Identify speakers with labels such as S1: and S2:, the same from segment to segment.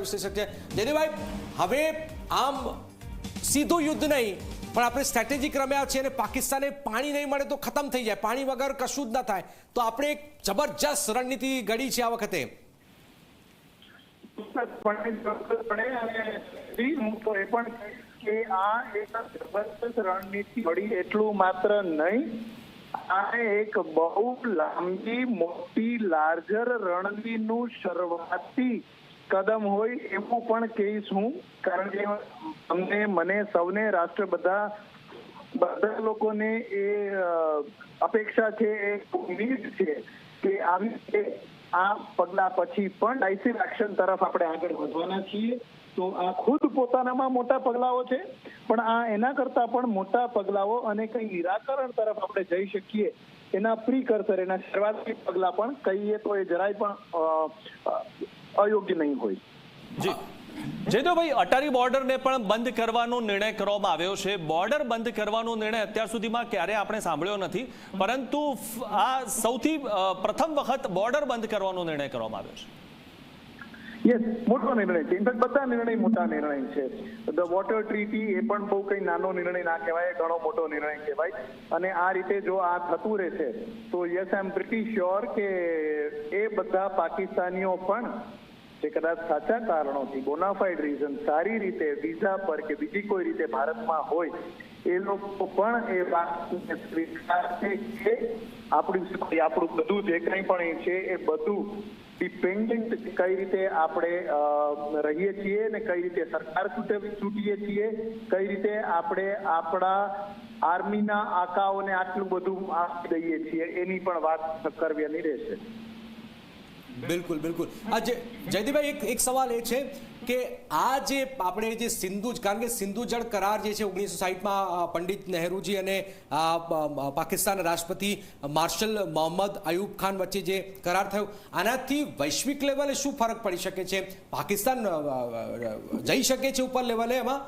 S1: વિશ્લેષક છે જયદેવભાઈ. હવે આમ સીધું યુદ્ધ નહીં પણ આપણે સ્ટ્રેટેજિક રમ્યા છીએ અને પાકિસ્તાને પાણી નહીં મળે તો ખતમ થઈ જાય, પાણી વગર કશું જ ન થાય, તો આપણે એક જબરજસ્ત રણનીતિ ઘડી છે આ વખતે.
S2: કે આ એક જબરદસ્ત રણનીતિ ઘડી એટલું માત્ર નહીં, આ એક બહુ લાંબી મોટી લાર્જર રણનીતિનું શરૂઆતી કદમ હોય એવું પણ કહીશ હું. કારણ કે અમને મને સૌને રાષ્ટ્ર બધા લોકોને એ અપેક્ષા છે, એ ઉમ્મીદ છે કે આવી આ પગલા પછી પણ ડાયસિવ એક્શન તરફ આપણે આગળ વધવાના છીએ. તો આ ખુદ પોતાનામાં મોટા પગલાઓ છે, પણ આ એના કરતા પણ મોટા પગલાઓ અને કઈ નિરાકરણ તરફ આપણે જઈ શકીએ એના પ્રીકર્સર, એના શરૂઆતી પગલા પણ કહીએ તો એ જરાય પણ અયોગ્ય નહીં હોય.
S3: જી જયદેવભાઈ, અટારી બોર્ડરને પણ બંધ કરવાનો નિર્ણય કરવામાં આવ્યો છે. બોર્ડર બંધ કરવાનો નિર્ણય અત્યાર સુધીમાં ક્યારે આપણે સાંભળ્યો નથી, પરંતુ આ સૌથી પ્રથમ વખત બોર્ડર બંધ કરવાનો નિર્ણય કરવામાં આવ્યો છે.
S2: યસ, મોટો નિર્ણય છે. ઇનફેક્ટ બધા નિર્ણય મોટા નિર્ણય છે. ધ વોટર ટ્રીટી એ પણ બહુ કઈ નાનો નિર્ણય ના કહેવાય, ઘણો મોટો નિર્ણય કહેવાય. અને આ રીતે જો આ થતું રહેશે તો યસ, આઈ એમ પ્રિટી શ્યોર કે એ બધા પાકિસ્તાનીઓ પણ જે કદાચ સાચા કારણોથી, બોનાફાઇડ રીઝન, સારી રીતે વિઝા પર કે બીજી કોઈ રીતે ભારતમાં હોય, એ લોકો પણ એ વાત સ્વીકારશે કે આપણું બધું જે કંઈ પણ છે એ બધું ડિપેન્ડન્ટ કઈ રીતે આપણે રહીએ છીએ ને કઈ રીતે સરકાર છૂટીએ છીએ, કઈ રીતે આપણે આપણા આર્મીના આકાઓને આટલું બધું આપી દઈએ છીએ, એની પણ વાત કરવાની રહેશે.
S1: બિલકુલ બિલકુલ. જયદીપભાઈ, એક સવાલ એ છે કે આ જે આપણે જે સિંધુ, કારણ કે સિંધુ જળ કરાર જે છે 1960માં પંડિત નહેરુજી અને પાકિસ્તાન રાષ્ટ્રપતિ માર્શલ મોહમ્મદ અયુબ ખાન વચ્ચે જે કરાર થયો, આનાથી વૈશ્વિક લેવલે શું ફરક પડી શકે છે? પાકિસ્તાન જઈ શકે છે ઉપર લેવલે એમાં?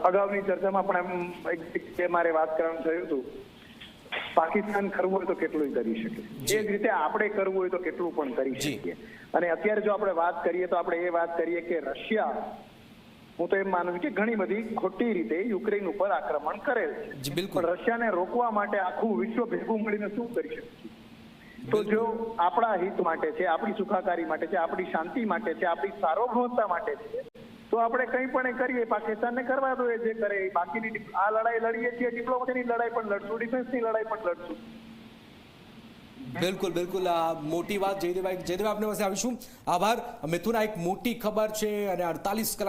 S2: અગાઉની ચર્ચામાં પણ મારે વાત કરવાનું થયું હતું. પાકિસ્તાન કરવું હોય તો કેટલું કરી શકે, એ જ રીતે આપણે કરવું હોય તો કેટલું પણ કરી શકીએ. અને અત્યારે જો આપણે વાત કરીએ તો આપણે એ વાત કરીએ કે રશિયા, હું તો એમ માનું છું કે ઘણી બધી ખોટી રીતે યુક્રેન ઉપર આક્રમણ કરેલ છે, પણ રશિયાને રોકવા માટે આખું વિશ્વ ભેગું મળીને શું કરી શકે? તો જો આપણા હિત માટે છે, આપણી સુખાકારી માટે છે, આપણી શાંતિ માટે છે, આપણી સાર્વભૌમતા માટે છે, તો આપણે કંઈ પણ કરીએ, પાકિસ્તાનને કરવા દો જે કરે. બાકીની આ લડાઈ લડીએ છીએ, ડિપ્લોમસીની લડાઈ પણ લડશું, ડિફેન્સની લડાઈ પણ લડશું.
S1: બિલકુલ બિલકુલ. આ મોટી વાત જયદેવભાઈ, આપને પાસે આવીશું. આભાર. મિથુન, આ એક મોટી ખબર છે અને 48 કલાક